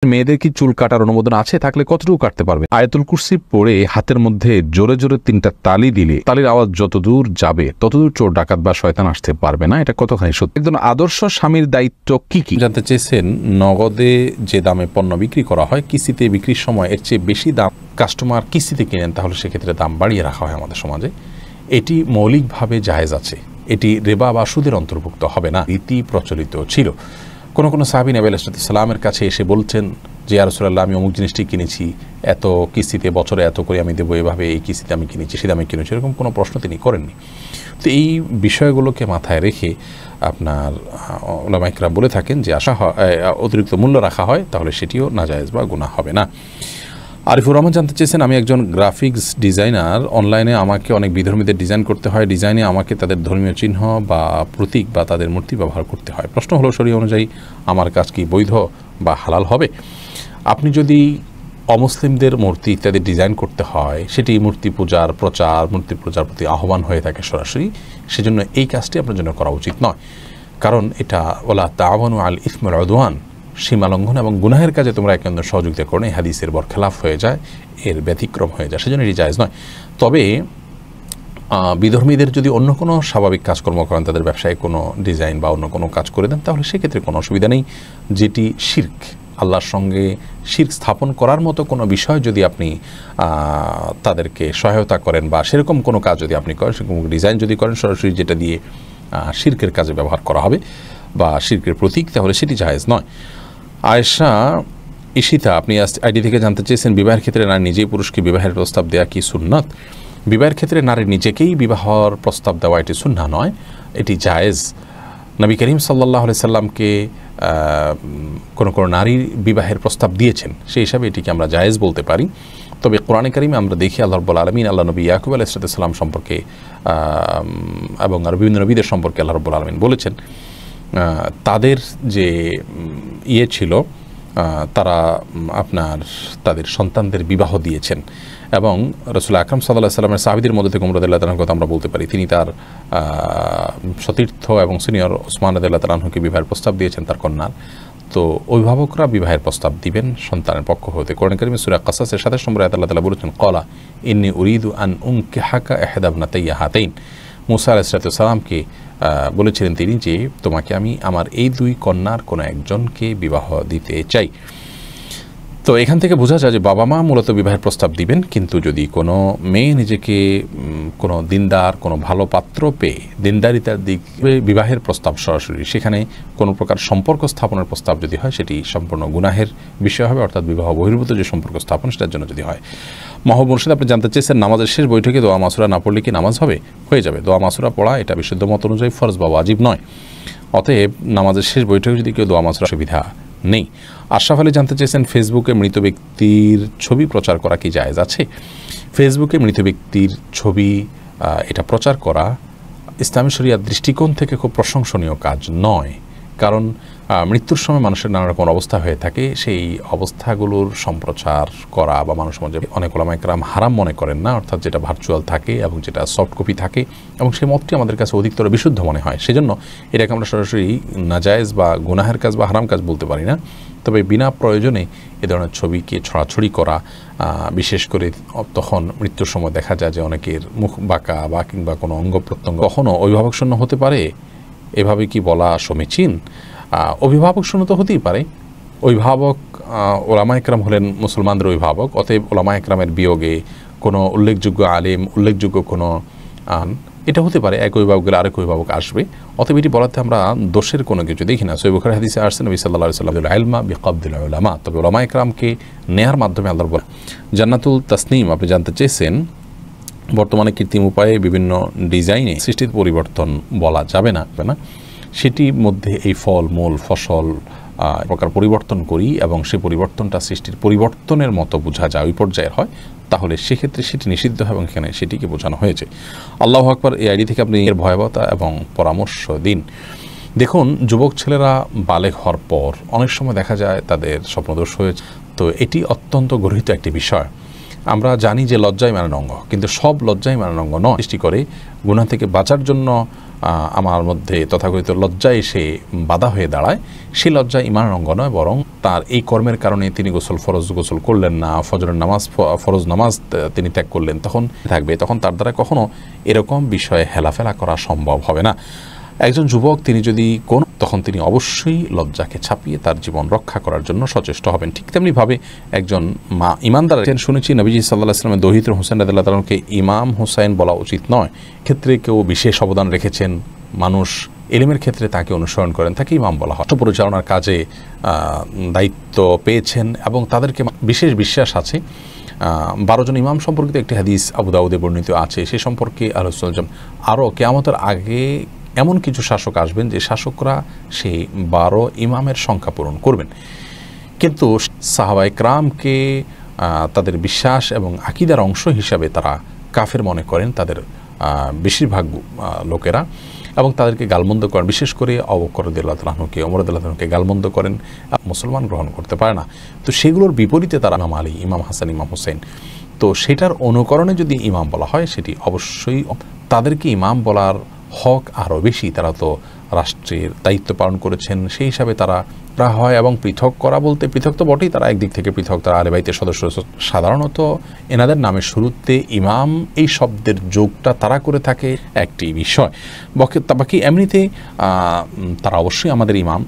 মেয়েদের কি চুল কাটার অনুমোদন আছে? থাকলে কতটুকু কাটতে পারবে? আয়াতুল কুরসি পড়ে হাতের মধ্যে জোরে জোরে 3টা তালি দিলে তালির আওয়াজ যতদূর যাবে ততদূর চোর ডাকাত বা শয়তান আসতে পারবে না। এটা কতখানি সত্যি? একজন আদর্শ স্বামীর দায়িত্ব কি কি জানতে চেয়েছেন, নগদে যে দামে পণ্য বিক্রি করা হয় কিস্তিতে বিক্রির সময় এর চেয়ে বেশি দাম কাস্টমার কিস্তিতে কিনেন, তাহলে সেক্ষেত্রে দাম বাড়িয়ে রাখা হয় আমাদের সমাজে। এটি মৌলিকভাবে জায়েজ আছে, এটি রেবা বা সুদের অন্তর্ভুক্ত হবে না। রীতি প্রচলিত ছিল। কোনো কোনো সাহাবী নবী আলাইহিস সালামের কাছে এসে বলছেন যে ইয়া রাসূলুল্লাহ, আমি অমুক জিনিসটি কিনেছি, এত কিস্তিতে বছরে এত করে আমি দেবো, এভাবে এই কিস্তিতে আমি কিনেছি, সে দামে কিনেছি, এরকম কোনো প্রশ্ন তিনি করেননি। তো এই বিষয়গুলোকে মাথায় রেখে আপনার উলামায়ে কেরাম বলে থাকেন যে অতিরিক্ত মূল্য রাখা হয় তাহলে সেটিও নাজায়েজ বা গুনাহ হবে না। আরিফুর রহমান জানতে চেয়েছেন, আমি একজন গ্রাফিক্স ডিজাইনার, অনলাইনে আমাকে অনেক বিধর্মীদের ডিজাইন করতে হয়, ডিজাইনে আমাকে তাদের ধর্মীয় চিহ্ন বা প্রতীক বা তাদের মূর্তি ব্যবহার করতে হয়। প্রশ্ন হলো, শরীয়ত অনুযায়ী আমার কাজ কি বৈধ বা হালাল হবে? আপনি যদি অমুসলিমদের মূর্তি ইত্যাদি ডিজাইন করতে হয়, সেটি মূর্তি পূজার প্রতি আহ্বান হয়ে থাকে সরাসরি, সেজন্য এই কাজটি আপনার জন্য করা উচিত নয়। কারণ এটা ওয়ালা তাআওয়ানু আল ইসমি ওয়াল উদওয়ান, সীমা লঙ্ঘন এবং গুনাহের কাজে তোমরা একে অন্যের সহযোগিতা করো, এই হাদিসের বরখেলাফ হয়ে যায়, এর ব্যতিক্রম হয়ে যায়, সেজন্য এটি জায়েজ নয়। তবে বিধর্মীদের যদি অন্য কোনো স্বাভাবিক কাজকর্ম করেন, তাদের ব্যবসায় কোনো ডিজাইন বা অন্য কোনো কাজ করে দেন, তাহলে সেক্ষেত্রে কোনো অসুবিধা নেই। যেটি শিরক, আল্লাহর সঙ্গে শিরক স্থাপন করার মতো কোনো বিষয় যদি আপনি তাদেরকে সহায়তা করেন বা সেরকম কোনো কাজ যদি আপনি করেন, সেরকম ডিজাইন যদি করেন সরাসরি, যেটা দিয়ে শিরকের কাজে ব্যবহার করা হবে বা শিরকের প্রতীক, তাহলে সেটি জায়েজ নয়। আয়েশা ইশিতা আপনি আইডি থেকে জানতে চেয়েছেন, বিবাহের ক্ষেত্রে নারী নিজেই পুরুষকে বিবাহের প্রস্তাব দেওয়া কি সুন্নাত? বিবাহের ক্ষেত্রে নারী নিজেকেই বিবাহর প্রস্তাব দেওয়া এটি সুন্নাহ নয়, এটি জায়েজ। নবী করিম সাল্লাল্লাহু আলাইহি সাল্লামকে কোনো কোনো নারী বিবাহের প্রস্তাব দিয়েছেন, সেই হিসাবে এটিকে আমরা জায়েজ বলতে পারি। তবে কোরআনে কারিমে আমরা দেখি আল্লাহ রাব্বুল আলামিন আল্লাহ নবী ইয়াকুব আলাইহিস সালাম সম্পর্কে এবং আর বিভিন্ন নবীদের সম্পর্কে আল্লাহ রাব্বুল আলামিন বলেছেন, তাদের যে ছিল, তারা আপনার তাদের সন্তানদের বিবাহ দিয়েছেন। এবং রাসূল আকরাম সাল্লাল্লাহু আলাইহি সাল্লামের সাহাবীদের মধ্যে থেকে উমর রাদিয়াল্লাহু তাআলার কথা আমরা বলতে পারি, তিনি তার সতীর্থ এবং সিনিয়র ওসমান রাদিয়াল্লাহু তাআলাকে বিবাহের প্রস্তাব দিয়েছেন তার কন্যার। তো অভিভাবকরা বিবাহের প্রস্তাব দিবেন সন্তানের পক্ষ হতে। কোরআন কারীমে সূরা কাসাসের 27 নম্বরে আয়াতে আল্লাহ তাআলা বলেছেন, ক্বালা ইন্নী উরিদু আন উনকিহাকা ইহদা ইবনাতাইয়া হাতাইন। মূসা আলাইহিস সালামকে বলেছিলেন তিনি যে, তোমাকে আমি আমার এই দুই কন্যার কোনো একজনকে বিবাহ দিতে চাই। তো এখান থেকে বোঝা যায় যে বাবা মা মূলত বিবাহের প্রস্তাব দিবেন, কিন্তু যদি কোনো মেয়ে নিজেকে কোনো দিনদার, কোনো ভালো পাত্র পেয়ে দিনদারিতার দিক বিবাহের প্রস্তাব সরাসরি, সেখানে কোনো প্রকার সম্পর্ক স্থাপনের প্রস্তাব যদি হয়, সেটি সম্পূর্ণ গুনাহের বিষয় হবে, অর্থাৎ বিবাহ বহির্ভূত যে সম্পর্ক স্থাপন সেটার জন্য যদি হয়। মাহবুব মুর্শিদ আপনি জানতে চেয়েছেন, নামাজের শেষ বৈঠকে দোয়া মাসুরা না পড়লে কি নামাজ হবে? হয়ে যাবে। দোয়া মাসুরা পড়া এটা বিশুদ্ধ মত অনুযায়ী ফরজ বা ওয়াজিব নয়, অতএব নামাজের শেষ বৈঠকে যদি কেউ দোয়া মাসুরা, সুবিধা নেই। আশরাফ আলী জানতে চেয়েছেন, ফেসবুকে মৃত ব্যক্তির ছবি প্রচার করা কি জায়েজ আছে? ফেসবুকে মৃত ব্যক্তির ছবি এটা প্রচার করা ইসলামী শরিয়ার দৃষ্টিকোণ থেকে খুব প্রশংসনীয় কাজ নয়। কারণ মৃত্যুর সময় মানুষের নানা রকম অবস্থা হয়ে থাকে, সেই অবস্থাগুলোর সম্প্রচার করা বা মানুষ মধ্যে অনেক ওলামায়ে কেরাম হারাম মনে করেন না, অর্থাৎ যেটা ভার্চুয়াল থাকে এবং যেটা সফট কপি থাকে, এবং সেই মতটি আমাদের কাছে অধিকতর বিশুদ্ধ মনে হয়। সেজন্য এটাকে আমরা সরাসরি নাজায়েজ বা গুনাহের কাজ বা হারাম কাজ বলতে পারি না। তবে বিনা প্রয়োজনে এ ধরনের ছবিকে ছড়াছড়ি করা, বিশেষ করে তখন মৃত্যুর সময় দেখা যায় যে অনেকের মুখ বাঁকা বা কিংবা কোনো অঙ্গ প্রত্যঙ্গ কখনও অভিভাবক শূন্য হতে পারে, এভাবে কি বলা সমীচীন? অভিভাবক শূন্য তো হতেই পারে। অভিভাবক ওলামায়ে কেরাম হলেন মুসলমানদের অভিভাবক, অতএব ওলামায়ে কেরামের বিয়োগে কোনো উল্লেখযোগ্য আলেম, উল্লেখযোগ্য কোনো এটা হতে পারে, এক অভিভাবক গেলে আরেক অভিভাবক আসবে, অতএব এটি বলাতে আমরা দোষের কোনো কিছু দেখি না। সহিহ বুখারী হাদিসে আসছে, নবী সাল্লাল্লাহু আলাইহি ওয়াসাল্লাম ইলমা বিকাবদিল উলামা, তবে ওলামায়ে কেরামকে নেয়ার মাধ্যমে আল্লাহর বলে। জান্নাতুল তাসনিম আপনি জানতে চেয়েছেন, বর্তমানে কৃত্রিম উপায়ে বিভিন্ন ডিজাইনে সৃষ্টির পরিবর্তন বলা যাবে না, সেটির মধ্যে এই ফল, মূল, ফসল প্রকার পরিবর্তন করি এবং সেই পরিবর্তনটা সৃষ্টির পরিবর্তনের মতো বোঝা যায়, ওই পর্যায়ের হয়, তাহলে সেক্ষেত্রে সেটি নিষিদ্ধ এবং এখানে সেটিকে বোঝানো হয়েছে। আল্লাহু আকবার এই আইডি থেকে আপনি এর ভয়াবহতা এবং পরামর্শ দিন। দেখুন, যুবক ছেলেরা বালেগ হওয়ার পর অনেক সময় দেখা যায় তাদের স্বপ্নদোষ হয়েছে। তো এটি অত্যন্ত গর্হিত একটি বিষয়। আমরা জানি যে লজ্জায় মানানো অঙ্গ, কিন্তু সব লজ্জায় মানানো অঙ্গ নয়। সৃষ্টি করে গুনাহ থেকে বাঁচার জন্য আমার মধ্যে তথাকথিত লজ্জা এসে বাধা হয়ে দাঁড়ায়, সেই লজ্জা ইমানের অঙ্গ নয়, বরং তার এই কর্মের কারণে তিনি ফরজ গোসল করলেন না, ফজরের নামাজ ফরজ নামাজ তিনি ত্যাগ করলেন, তখন থাকবে, তখন তার দ্বারা কখনো এরকম বিষয়ে হেলাফেলা করা সম্ভব হবে না। একজন যুবক তিনি যদি তখন তিনি অবশ্যই লজ্জাকে ছাপিয়ে তার জীবন রক্ষা করার জন্য সচেষ্ট হবেন। ঠিক তেমনিভাবে একজন ইমানদার, শুনেছি নবীজি সাল্লাল্লাহু আলাইহি ওয়াসাল্লামের দৌহিত্র হোসেন রাদিয়াল্লাহু তাআলাকে ইমাম হোসেন বলা উচিত নয়। ক্ষেত্রে কেউ বিশেষ অবদান রেখেছেন, মানুষ ইলমের ক্ষেত্রে তাকে অনুসরণ করেন, তাকে ইমাম বলা হয়। পরিচালনার কাজে দায়িত্ব পেয়েছেন এবং তাদেরকে বিশেষ বিশ্বাস আছে। 12 জন ইমাম সম্পর্কিত একটি হাদিস আবু দাউদে বর্ণিত আছে। সে সম্পর্কে আহলে সুন্নাহ আরও কিয়ামতের আগে এমন কিছু শাসক আসবেন যে শাসকরা সেই 12 ইমামের সংখ্যা পূরণ করবেন। কিন্তু সাহাবায়ে কেরামকে তাদের বিশ্বাস এবং আকীদার অংশ হিসাবে তারা কাফের মনে করেন তাদের বেশিরভাগ লোকেরা, এবং তাদেরকে গালমন্দ করেন। বিশেষ করে আবু বকর রাদিয়াল্লাহু তাআলা আনহুকে, ওমর রাদিয়াল্লাহু তাআলাকে গালমন্দ করেন, মুসলমান গ্রহণ করতে পারে না। তো সেগুলোর বিপরীতে তারা ইমাম আলী, ইমাম হাসান, ইমাম হোসেন, তো সেটার অনুকরণে যদি ইমাম বলা হয় সেটি অবশ্যই তাদেরকে ইমাম বলার হক আরও বেশি। তারা তো রাষ্ট্রের দায়িত্ব পালন করেছেন, সেই হিসাবে তারা হয়। এবং পৃথক করা বলতে পৃথক তো বটেই, তারা একদিক থেকে পৃথক, তারা আহলে বাইতের সদস্য। সাধারণত এনাদের নামের শুরুতে ইমাম এই শব্দের যোগটা তারা করে থাকে একটি বিষয়। বাকি এমনিতে তারা অবশ্যই আমাদের ইমাম।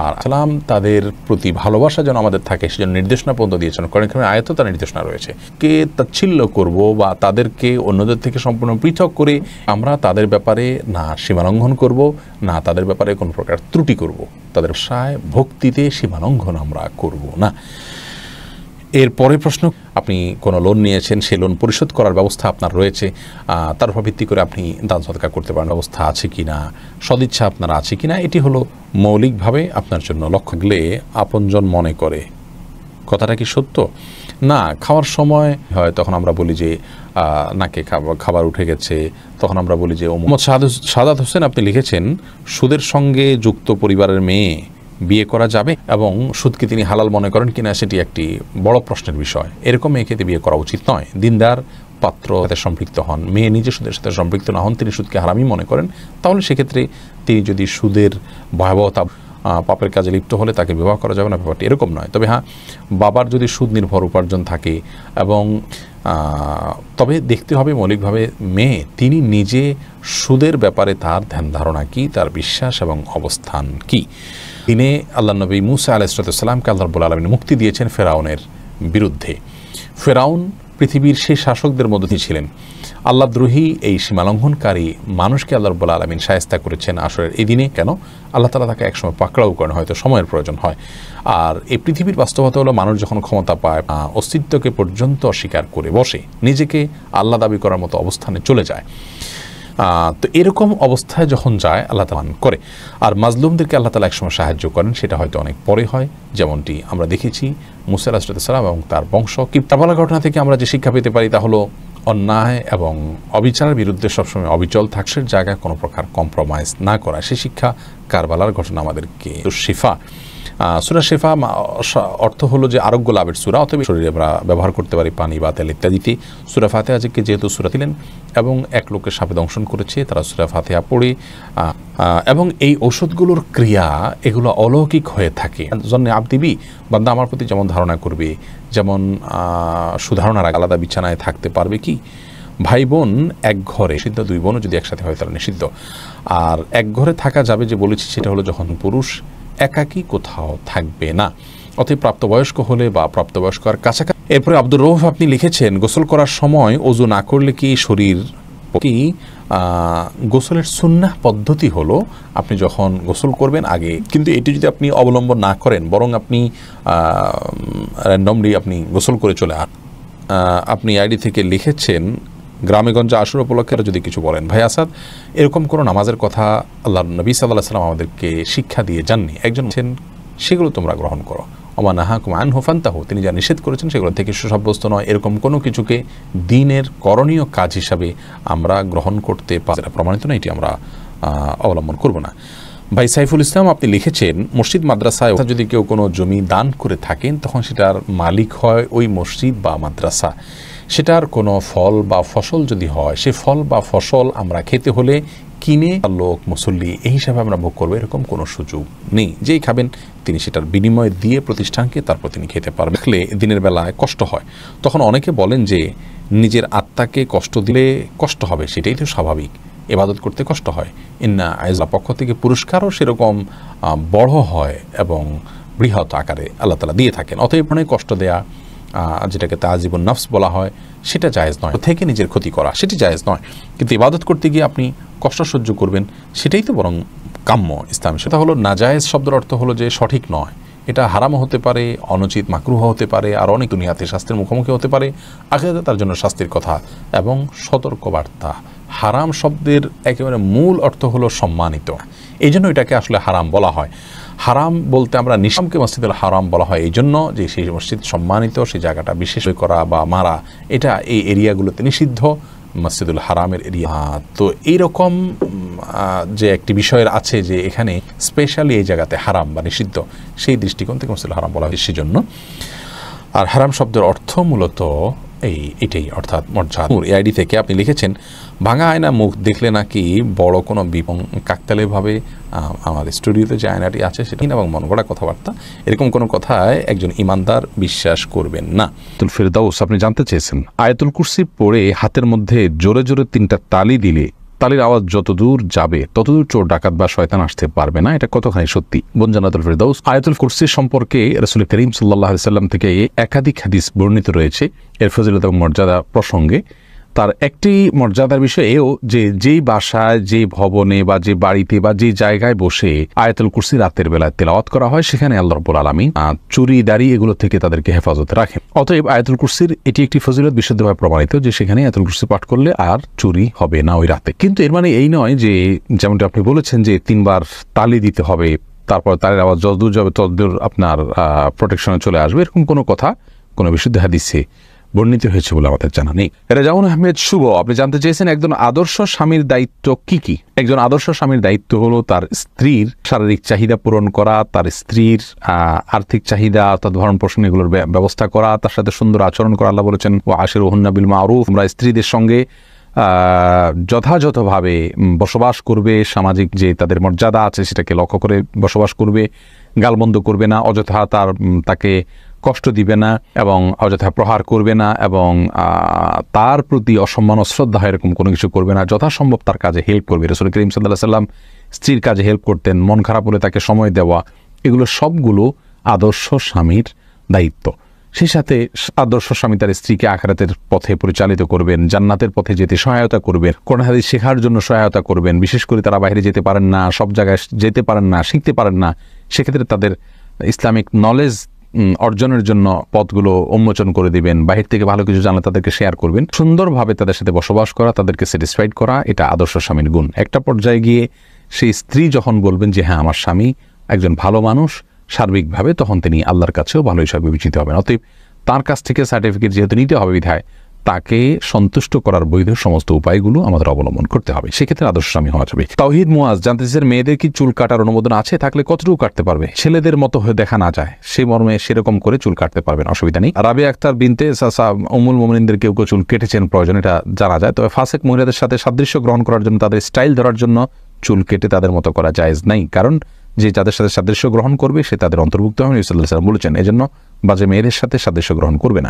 আর সালাম তাদের প্রতি ভালোবাসা যেন আমাদের থাকে সেজন্য নির্দেশনা পর্যন্ত দিয়েছেন। কারণ আয়াতে তার নির্দেশনা রয়েছে, কে তাচ্ছিল্য করব বা তাদেরকে অন্যদের থেকে সম্পূর্ণ পৃথক করে আমরা তাদের ব্যাপারে না সীমালঙ্ঘন করব, না তাদের ব্যাপারে কোনো প্রকার ত্রুটি করব, তাদের সায় ভক্তিতে সীমালঙ্ঘন আমরা করব না। এরপরে প্রশ্ন, আপনি কোনো লোন নিয়েছেন, সেই লোন পরিশোধ করার ব্যবস্থা আপনার রয়েছে, তার উপর ভিত্তি করে আপনি দান সদকা করতে পারেন, ব্যবস্থা আছে কি না, সদিচ্ছা আপনার আছে কি না, এটি হলো মৌলিকভাবে আপনার জন্য লক্ষ্য। গেলে আপনজন মনে করে, কথাটা কি সত্য? না, খাওয়ার সময় হয় তখন আমরা বলি যে নাকে খাবার উঠে গেছে, তখন আমরা বলি যে মোহাম্মদ সাদাত হোসেন আপনি লিখেছেন সুদের সঙ্গে যুক্ত পরিবারের মেয়ে বিয়ে করা যাবে এবং সুদকে তিনি হালাল মনে করেন কিনা সেটি একটি বড় প্রশ্নের বিষয়। এরকম মেয়েকে বিয়ে করা উচিত নয়। দিনদার পাত্র সাথে সম্পৃক্ত হন, মেয়ে নিজে সুদের সাথে সম্পৃক্ত না হন, তিনি সুদকে হারামই মনে করেন, তাহলে সেক্ষেত্রে তিনি যদি সুদের ভয়াবহতা পাপের কাজে লিপ্ত হলে তাকে বিবাহ করা যাবে না, ব্যাপারটি এরকম নয়। তবে হ্যাঁ, বাবার যদি সুদ নির্ভর উপার্জন থাকে এবং তবে দেখতে হবে মৌলিকভাবে মেয়ে তিনি নিজে সুদের ব্যাপারে তার ধ্যান ধারণা কি, তার বিশ্বাস এবং অবস্থান কি। তিনি আল্লাহ নবী মুসা আলাইহিস সালামকে আল্লাহ রাব্বুল আলামিন মুক্তি দিয়েছেন ফেরাউনের বিরুদ্ধে। ফেরাউন পৃথিবীর সেই শাসকদের মধ্যে ছিলেন। আল্লাহদ্রোহী এই সীমালঙ্ঘনকারী মানুষকে আল্লাহ রাব্বুল আলামিন শায়েস্তা করেছেন আসরের এই দিনে। কেন? আল্লাহ তাআলা তাকে একসময় পাকড়াও করেন, হয়তো সময়ের প্রয়োজন হয়। আর এই পৃথিবীর বাস্তবতা হলো মানুষ যখন ক্ষমতা পায়, অস্তিত্বকে পর্যন্ত অস্বীকার করে বসে, নিজেকে আল্লাহ দাবি করার মতো অবস্থানে চলে যায়। তো এরকম অবস্থায় যখন যায় আল্লাহ তাআলা করে, আর মাজলুমদেরকে আল্লাহ তাআলা একসময় সাহায্য করেন, সেটা হয়তো অনেক পরে হয়, যেমনটি আমরা দেখেছি মুসা আলাইহিস সালাম এবং তার বংশ। কিবতী ঘটনা থেকে আমরা যে শিক্ষা পেতে পারি তা হলো অন্যায় এবং অবিচারের বিরুদ্ধে সবসময় অবিচল থাকসের জায়গায় কোনো প্রকার কম্প্রোমাইজ না করা। সেই শিক্ষা কারবালার ঘটনা আমাদেরকে শিফা। সূরা শিফা অর্থ হলো যে আরোগ্য লাভের সূরা, অথবা শরীরে আমরা ব্যবহার করতে পারি পানি বা তেল ইত্যাদিতে। সূরা ফাতিহাকে যেহেতু সূরা দিলেন এবং এক লোকের সাপে দংশন করেছে, তারা সূরা ফাতিহা পড়ে এবং এই ঔষধগুলোর ক্রিয়া এগুলো অলৌকিক হয়ে থাকে। জন্যে আবদিবি বান্দা আমার প্রতি যেমন ধারণা করবে, যেমন সুধারণার আলাদা বিছানায় থাকতে পারবে কি? ভাই বোন এক ঘরে নিষিদ্ধ, দুই বোনও যদি একসাথে হয় তারা নিষিদ্ধ। আর এক ঘরে থাকা যাবে যে বলেছি সেটা হলো যখন পুরুষ একাকী কোথাও থাকবে না, অতএব প্রাপ্তবয়স্ক হলে বা প্রাপ্তবয়স্কর কাছাকাছি। এরপরে আব্দুর রউফ আপনি লিখেছেন গোসল করার সময় ওযু না করলে কি শরীর কি? গোসলের সুন্নাহ পদ্ধতি হলো আপনি যখন গোসল করবেন আগে, কিন্তু এটি যদি আপনি অবলম্বন না করেন বরং আপনি র্যান্ডমলি আপনি গোসল করে চলে আপনি আইডি থেকে লিখেছেন গ্রামেগঞ্জে আশুরা উপলক্ষে যদি কিছু বলেন। ভাই আসাদ, এরকম কোনো নামাজের কথা আল্লাহ নবী সাল্লাল্লাহু আলাইহি ওয়াসাল্লাম আমাদেরকে শিক্ষা দিয়ে যাননি। একজন বলেছেন সেগুলো তোমরা গ্রহণ করো, ওমা নাহাকুম আনহু ফান্তাহু, তিনি যা নিষেধ করেছেন সেগুলো থেকে সুসাব্যস্ত নয়। এরকম কোনো কিছুকে দিনের করণীয় কাজ হিসাবে আমরা গ্রহণ করতে পারি, প্রমাণিত না, এটি আমরা অবলম্বন করব না। ভাই সাইফুল ইসলাম আপনি লিখেছেন মসজিদ মাদ্রাসায় যদি কেউ কোনো জমি দান করে থাকেন তখন সেটার মালিক হয় ওই মসজিদ বা মাদ্রাসা। সেটার কোনো ফল বা ফসল যদি হয়, সে ফল বা ফসল আমরা খেতে হলে কিনে লোক মুসল্লি এই হিসাবে আমরা ভোগ করবো এরকম কোনো সুযোগ নেই। যেই খাবেন তিনি সেটার বিনিময় দিয়ে প্রতিষ্ঠানকে তারপর তিনি খেতে পারবেন। দেখলে দিনের বেলায় কষ্ট হয়, তখন অনেকে বলেন যে নিজের আত্মাকে কষ্ট দিলে কষ্ট হবে, সেটাই তো স্বাভাবিক, ইবাদত করতে কষ্ট হয়। ইন্না আইজা পক্ষ থেকে পুরস্কারও সেরকম বড় হয় এবং বৃহৎ আকারে আল্লাহ তাআলা দিয়ে থাকেন। অতএব অনেক কষ্ট দেয়া, যেটাকে তাজিবুন নফস বলা হয়, সেটা জায়েজ নয়। থেকে নিজের ক্ষতি করা সেটি জায়েজ নয়, কিন্তু ইবাদত করতে গিয়ে আপনি কষ্ট সহ্য করবেন সেটাই তো বরং কাম্য ইসলামে। সেটা হলো নাজায়েজ শব্দের অর্থ হলো যে সঠিক নয়, এটা হারামও হতে পারে, অনুচিত মাকরুহ হতে পারে, আর অনেক দুনিয়াতে শাস্তির মুখোমুখি হতে পারে, আখিরাতে তার জন্য শাস্তির কথা এবং সতর্কবার্তা। হারাম শব্দের একেবারে মূল অর্থ হলো সম্মানিত, এই জন্য এটাকে আসলে হারাম বলা হয়। হারাম বলতে আমরা নিশামকে মসজিদুল হারাম বলা হয় এই জন্য যে সেই মসজিদ সম্মানিত, সেই জায়গাটা বিশেষ করা বা মারা এটা এই এরিয়াগুলোতে নিষিদ্ধ, মসজিদুল হারামের এরিয়া। তো এইরকম যে একটি বিষয়ের আছে যে এখানে স্পেশালি এই জায়গাতে হারাম বা নিষিদ্ধ, সেই দৃষ্টিকোণ থেকে মসজিদুল হারাম বলা হয় সেজন্য। আর হারাম শব্দের অর্থ মূলত এটাই, অর্থাৎ মর্যাদা। এআইডি থেকে আপনি লিখেছেন, ভাঙা আয়না মুখ দেখলে নাকি বড় কোনো কাকতালীয়ভাবে আমার স্টুডিওতে যে আয়নাটি আছে সেটা এবং মন গড়া কথাবার্তা, এরকম কোনো কথায় একজন ইমানদার বিশ্বাস করবেন না। আয়াতুল ফিরদাউস আপনি জানতে চেয়েছেন, আয়াতুল কুরসি পড়ে হাতের মধ্যে জোরে জোরে 3টা তালি দিলে তালির আওয়াজ যত দূর যাবে ততদূর চোর ডাকাত বা শয়তান আসতে পারবে না, এটা কতখানি সত্যি? বোন জান্নাতুল ফিরদাউস, আয়াতুল কুরসি সম্পর্কে রাসূল করিম সাল্লাল্লাহু আলাইহি ওয়াসাল্লাম থেকে একাধিক হাদিস বর্ণিত রয়েছে এর ফজিলত এবং মর্যাদা প্রসঙ্গে। তার একটি মর্যাদার বিষয় এও যে যেই বাসায়, যে ভবনে বা যে বাড়িতে বা যে জায়গায় বসে আয়াতুল কুরসি রাতের বেলায় তেলাওয়াত করা হয় সেখানে আল্লাহ রাব্বুল আলামিন চুরি দাড়ি এগুলো থেকে তাদেরকে হেফাজতে রাখেন। অতএব আয়াতুল কুরসির এটি একটি ফজিলত বিশুদ্ধভাবে প্রমাণিত যে সেখানে আয়াতুল কুরসি পাঠ করলে আর চুরি হবে না ওই রাতে। কিন্তু এর মানে এই নয় যে যেমনটা আপনি বলেছেন যে 3বার তালি দিতে হবে, তারপর তারের আওয়াজ যতদূর যাবে ততদূর আপনার প্রোটেকশনে চলে আসবে, এরকম কোনো কথা কোনো বিশুদ্ধ হাদিসে বর্ণিত হয়েছে বলে আমাদের জানা নেই। রেজাউন আহমেদ শুভ আপনি জানতে চেয়েছেন, একজন আদর্শ স্বামীর দায়িত্ব কি কি? একজন আদর্শ স্বামীর দায়িত্ব হলো তার স্ত্রীর শারীরিক চাহিদা পূরণ করা, তার স্ত্রীর আর্থিক চাহিদা অর্থাৎ ভরণ পোষণ এগুলোর ব্যবস্থা করা, তার সাথে সুন্দর আচরণ করা। আল্লাহ বলেছেন, ও আশিরুহুন্না বিল মারুফ, আমরা স্ত্রীদের সঙ্গে যথাযথভাবে বসবাস করবে, সামাজিক যে তাদের মর্যাদা আছে সেটাকে লক্ষ্য করে বসবাস করবে, গালমন্দ করবে না, অযথা তাকে কষ্ট দিবে না এবং অযথা প্রহার করবে না এবং তার প্রতি অসম্মান অশ্রদ্ধা এরকম কোনো কিছু করবে না, যথাসম্ভব তার কাজে হেল্প করবে। রাসূল করিম সাল্লাল্লাহু আলাইহি ওয়াসাল্লাম স্ত্রীর কাজে হেল্প করতেন, মন খারাপ হলে তাকে সময় দেওয়া, এগুলো সবগুলো আদর্শ স্বামীর দায়িত্ব। সেই সাথে আদর্শ স্বামী তার স্ত্রীকে আখিরাতের পথে পরিচালিত করবেন, জান্নাতের পথে যেতে সহায়তা করবেন, কোরআন হাদিস শেখার জন্য সহায়তা করবেন। বিশেষ করে তারা বাইরে যেতে পারেন না, সব জায়গায় যেতে পারেন না, শিখতে পারেন না, সেক্ষেত্রে তাদের ইসলামিক নলেজ অর্জনের জন্য পথগুলো উন্মোচন করে দিবেন, বাহির থেকে ভালো কিছু জানলে তাদেরকে শেয়ার করবেন। সুন্দরভাবে তাদের সাথে বসবাস করা, তাদেরকে স্যাটিসফাইড করা, এটা আদর্শ স্বামীর গুণ। একটা পর্যায়ে গিয়ে সেই স্ত্রী যখন বলবেন যে হ্যাঁ আমার স্বামী একজন ভালো মানুষ সার্বিকভাবে, তখন তিনি আল্লাহর কাছেও ভালো হিসাবে বিবেচিত হবেন। অতএব তার কাছ থেকে সার্টিফিকেট যেহেতু নিতে হবে বিধায় তাকে সন্তুষ্ট করার বৈধ সমস্ত উপায়গুলো আমাদের অবলম্বন করতে হবে, সেক্ষেত্রে আদর্শ স্বামী হওয়া যাবে। তাওহিদ মুয়াজ জানতে চাইছেন, মেয়েদের কি চুল কাটার অনুমোদন আছে? থাকলে কতটুকু কাটতে পারবে? ছেলেদের মতো হয়ে দেখা না যায় সেই মর্মে সেরকম করে চুল কাটতে পারবেন, অসুবিধা নেই। রাবিয়া আক্তার বিনতে উম্মুল মুমিনিনদের কেউ কেউ চুল কেটেছেন, প্রয়োজন এটা জানা যায়। তবে ফাসেক মহিলাদের সাথে সাদৃশ্য গ্রহণ করার জন্য, তাদের স্টাইল ধরার জন্য চুল কেটে তাদের মতো করা জায়েজ নাই, কারণ যে যাদের সাথে সাদৃশ্য গ্রহণ করবে সে তাদের অন্তর্ভুক্ত হবে, নবী সাল্লাল্লাহু আলাইহি ওয়াসাল্লাম বলেছেন। এজন্য বাজে মেয়েদের সাথে সাদৃশ্য গ্রহণ করবে না।